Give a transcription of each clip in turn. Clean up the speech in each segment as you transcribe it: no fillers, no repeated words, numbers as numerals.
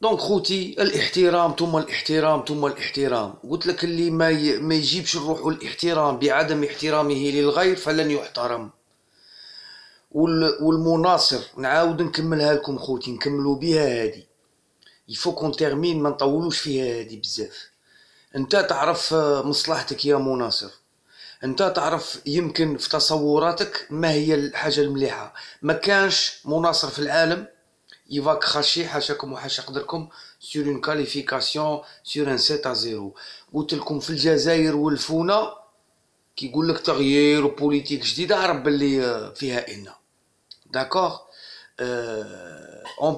دونك خوتي الاحترام ثم الاحترام ثم الاحترام. قلت لك اللي ما يجيبش الروح والاحترام بعدم احترامه للغير فلن يحترم. والمناصر نعاود نكملها لكم خوتي، نكملوا بها هذه. يفو كون تيرمين، ما نطولوش فيها هذه بزاف. انت تعرف مصلحتك يا مناصر، انت تعرف يمكن في تصوراتك ما هي الحاجه المليحه. ما كانش مناصر في العالم يفاك خاشي حاشاكم وحاشا قدركم سور اون كاليفيكاسيون سور ان 7-0. قلت لكم في الجزائر والفونه كيقول لك تغيير وبوليتيك جديده، عرف باللي فيها ان داكوغ. on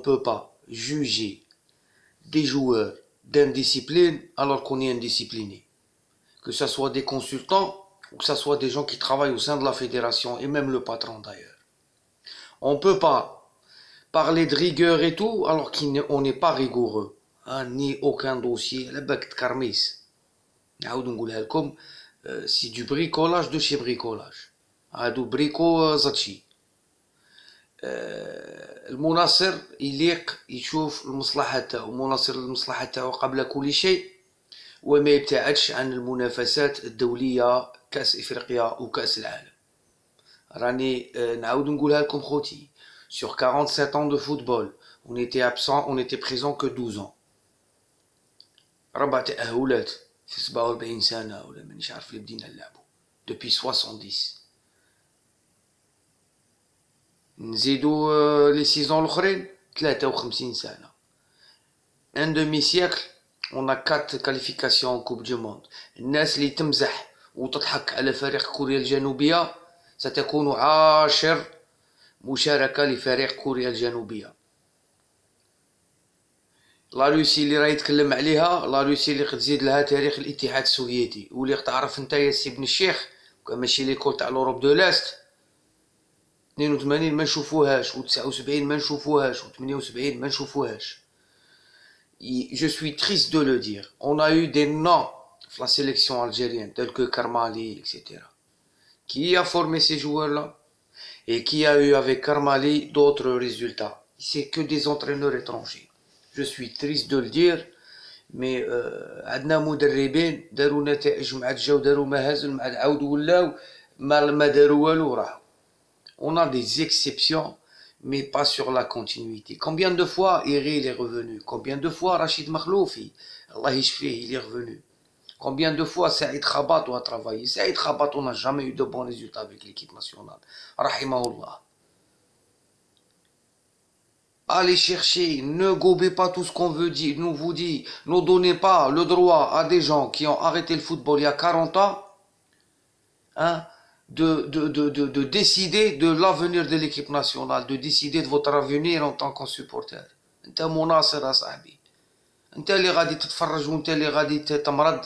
peut pas juger des joueurs d'indiscipline alors qu'on est indiscipliné, que ce soit des consultants ou que ce soit des gens qui travaillent au sein de la fédération et même le patron d'ailleurs. On peut pas parler de rigueur et tout alors qu'on n'est pas rigoureux, hein, ni aucun dossier. C'est du bricolage de chez bricolage. هادو بريكو زاتشي. المناصر يليق يشوف المصلحة تاعو، المناصر المصلحة تاعو قبل كل شيء، وما يبتعدش عن المنافسات الدولية، كأس إفريقيا وكأس العالم. راني نعاود نقولها لكم خوتي، sur 47 ans de football on était absent, on était présent que 12 ans. 4 تأهلات في 47 سنة ولا مانيش عارف اللي بدينا نلعبو depuis 70. نزيدو لي سيزون الاخرين 53 سنة. ان دومي سيكل on a 4 qualifications en Coupe du Monde. الناس اللي تمزح وتضحك على فريق كوريا الجنوبية ستكون 10 مشاركة لفريق كوريا الجنوبية. لا روسي اللي راهي يتكلم عليها، لا روسي اللي قد تزيد لها تاريخ الاتحاد السوفيتي، واللي تعرف انت يا سي بن الشيخ ماشي ليكول تاع لوروب دو لاست 82 ما نشوفوهاش، و79 ما نشوفوهاش، و78 ما نشوفوهاش. Je suis triste de le dire. On a eu des noms dans la sélection algérienne tels que Karmali, etc. Qui a formé ces joueurs-là et qui a eu avec Karmali d'autres résultats? C'est que des entraîneurs étrangers. Je suis triste de le dire, mais عندنا مدربين داروا نتائج مع جاو داروا مهازل مع عاودوا ولاو ما داروا والو راحوا. On a des exceptions, mais pas sur la continuité. Combien de fois Iri est revenu? Combien de fois Rachid Makhloufi, Allah yishfih, il est revenu? Combien de fois Saïd Khabat a travaillé? Saïd Khabat, on n'a jamais eu de bons résultats avec l'équipe nationale. Rahimahullah. Allez chercher, ne gobez pas tout ce qu'on veut dire, nous vous dit, ne donnez pas le droit à des gens qui ont arrêté le football il y a 40 ans, hein, de décider de l'avenir de l'équipe nationale, de décider de votre avenir en tant que supporter. انت مناصر يا صاحبي، انت اللي غادي تتفرج، وانت اللي غادي تمرض،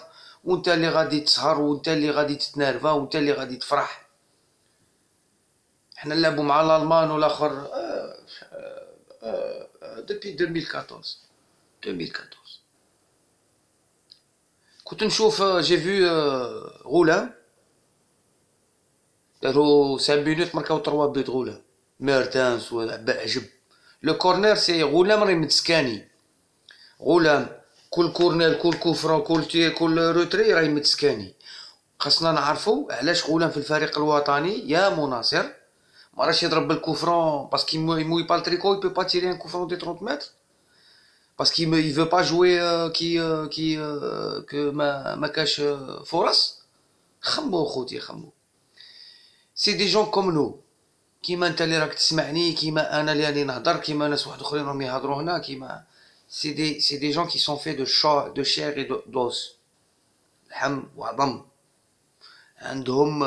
وانت اللي غادي تسهر، وانت اللي غادي تتنرفا، وانت اللي غادي تفرح. احنا نلعبوا مع الالمان والاخر depuis 2014. كنت نشوف جي فيو غولان دارو 5 مينوت ماركاو 3 بيت غولان ميرتانس عجب. لو كورنير سي غولان راهي متسكاني، غولان كل كورنير كل كوفرون كل روتري راهي متسكاني. خاصنا نعرفو علاش غولان في الفريق الوطني يا مناصر ما راش يضرب بالكوفرون باسكو يموي با التريكو، يبي با تيري ان كوفرون دي 30 متر باسكو il veut pas jouer كي ما كاش فرص. خمو خوتي خمو. سي دي جون كوم نو، كيما انت اللي راك تسمعني، كيما انا اللي راني نهضر، كيما ناس واحد اخرين راهم يهضروا هنا، كيما سي دي جون كي سون في دو شير اي دوس، لحم وعظم، عندهم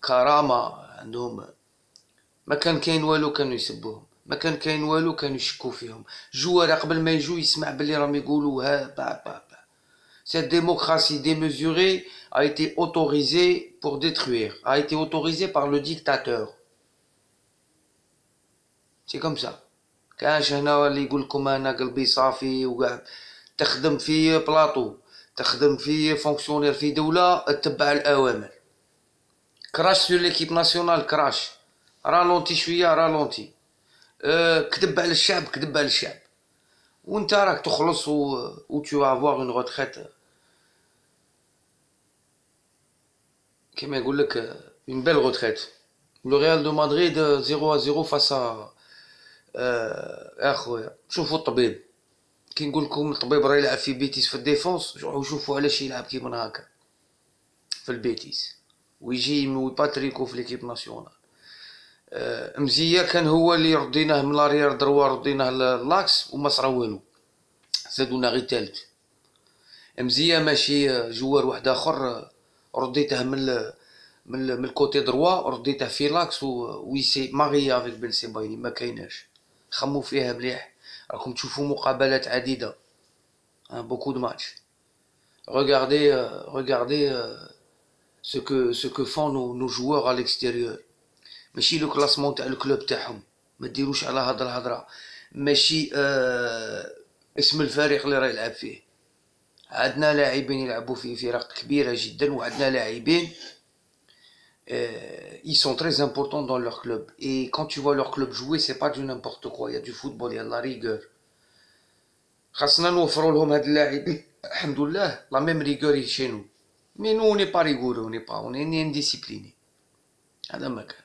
كرامه، عندهم ما كان كاين والو كانوا يسبوهم، ما كان كاين والو كانوا يشكوا فيهم. جوار قبل ما يجوا يسمع باللي راهم يقولوا ها با با با. Cette démocratie démesurée a été autorisée pour détruire, a été autorisée par le dictateur. C'est comme ça. كانش هنا اللي يقول لكم انا قلبي صافي وقاعد تخدم في بلاطو، تخدم في فونكسيونير في دولة تتبع الأوامر. كراش سور ليكيب ناسيونال، كراش رالونتي شوية، رالونتي كذب على الشعب، كذب على الشعب. وانت راك تخلص و tu vas avoir une retraite كما يقول لك une belle retraite. Le Real de Madrid 0-0 face à اخويا شوفوا الطبيب كي نقول لكم الطبيب راه يلعب في بيتيس في الديفونس، روحوا شوفوا علاش يلعب كيما هكا في البيتيس ويجي يموي باتريكو في ليكيب ناسيونال. مزيا كان هو اللي رديناه من لاريير دروا رديناه لاكس وما صرا والو، زادونا غير تالت. مزيا ماشي جوار واحد اخر رديته من الكوتي دروا رديته في لاكس ويسي ماغيا افيك بن سيبايني ما كايناش. خمو فيها مليح، راكم تشوفوا مقابلات عديده beaucoup de matchs. Regardez ce que font nos joueurs à l'extérieur. ماشي لو كلاسمون تاع الكلوب تاعهم، ما ديروش على هاد الهضره، ماشي اسم الفريق اللي راه يلعب فيه. عندنا لاعبين يلعبوا في فرق كبيره جدا، وعندنا لاعبين ils sont très importants dans leur club. Et quand tu vois leur club jouer, c'est pas du n'importe quoi, il y a du football, il y a de la rigueur. خاصنا نوفروا لهم هاد اللاعبين الحمد لله لا ميم ريغور chez nous. Mais nous on n'est pas rigoureux, on est indiscipliné. هذا ما كان.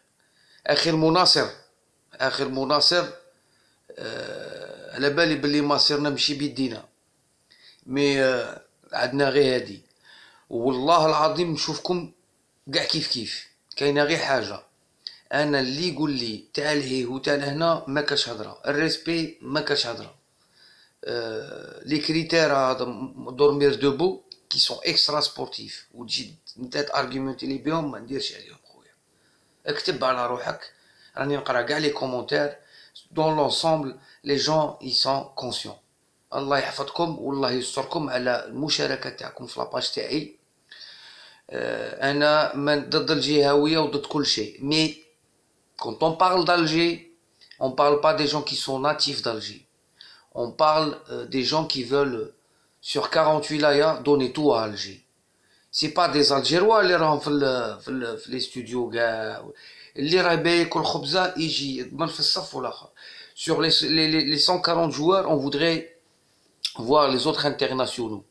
اخر مناصر على بالي بلي مصيرنا ماشي بيدينا، مي عندنا غير هادي. والله العظيم نشوفكم كاع كيف كاينه غير حاجه، انا اللي يقول لي تاع لهيه وتاع لهنا ما كاش هضره، الريسبي ما كاش هضره. لي كريتير هذا دورمير دوبو كي سون اكسترا سبورتيف وتجي نتا تارغيمونتي لي بيهم ما نديرش عليهم خويا. اكتب على روحك، راني نقرا كاع لي كومونتير دون لونسومبل لي جون اي سون كونسيون. الله يحفظكم والله يستركم على المشاركه تاعكم في لاباج تاعي. انا من ضد الجهويه وضد كل شيء، مي quand on parle d'Alger on parle pas des gens qui sont natifs d'Alger, on parle des gens qui veulent sur 40 wilayas donner tout à Alger. C'est pas des Algérois اللي راهم في لي ستوديو كاع، اللي راه بايكل خبزه يجي يضمن في الصف والاخر. Sur les 140 joueurs, on voudrait voir les autres internationaux,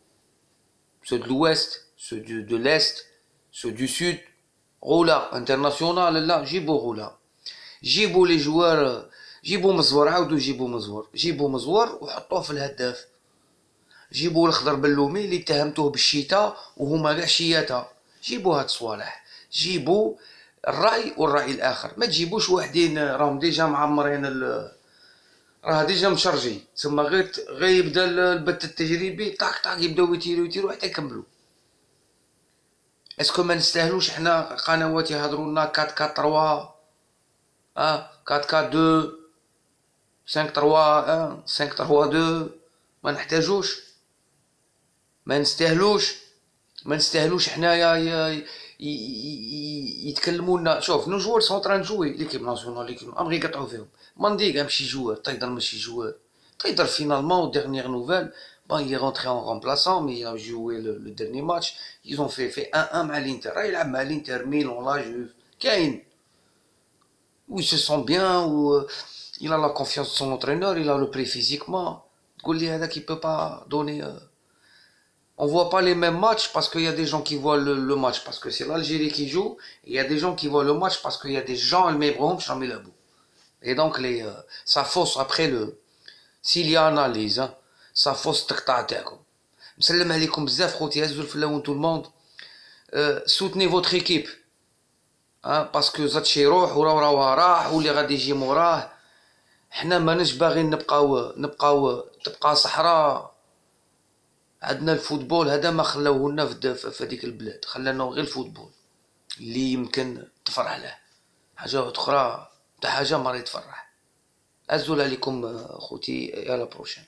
ceux de l'ouest, ceux de l'est, ceux du sud. غولا انترناسيونال لا، جيبوا غولا، جيبوا لي جوار، جيبوا مزور، عاودوا جيبوا مزور وحطوه في الهداف. جيبوا الخضر بلومي اللي اتهمتوه بالشتاء وهما كاع شياتا، جيبوا هاد الصوالح، جيبوا الراي والراي الاخر، ما تجيبوش واحدين راهم ديجا معمرين راه ديجا مشرجي، تسمى غير يبدا البث التجريبي طاق يبداو يتيروا حتى يكملوا. اسكو ما نستاهلوش حنا قنوات يهضروا لنا 4-4-3 4-4-2 5-3-1 5-3-2؟ ما نحتاجوش، ما نستاهلوش حنايا يتكلموا لنا. شوف نو جوار سون طران جوي ليكيب ناسيونال، ليكيب ام يقطعوا فيهم. مانديغا ماشي جوار، تايدر ماشي جوار، تايدر finalement dernière nouvelle bon il est rentré en remplaçant mais il a joué le dernier match. Ils ont fait 1-1 مع الانتر، راه يلعب مع الانتر ميلان لا جوف كاين où il se sent bien, où il a la confiance de son entraîneur, il a le prix physiquement. تقول لي هذا qui peut pas donner on voit pas les mêmes matchs parce qu'il y a des gens qui voient le match parce que c'est l'Algérie qui joue, et il y a des gens qui voient le match parce qu'il y a des gens et donc ça fausse après s'il y a analyse ça fausse التقطاع تاعكم. مسلم عليكم بزاف خوتي، هزوا الفلاون tout le monde. soutenez votre équipe باسكو زادشي يروح وراه راح واللي غادي يجي موراه. حنا ماناش باغيين تبقى صحراء. عندنا الفوتبول هذا ما خلاوه لنا في هذيك البلاد، خلانا غير الفوتبول اللي يمكن تفرح له، حاجه اخرى حاجه ما راهي تفرح. ازول عليكم خوتي، يا لا بروشين.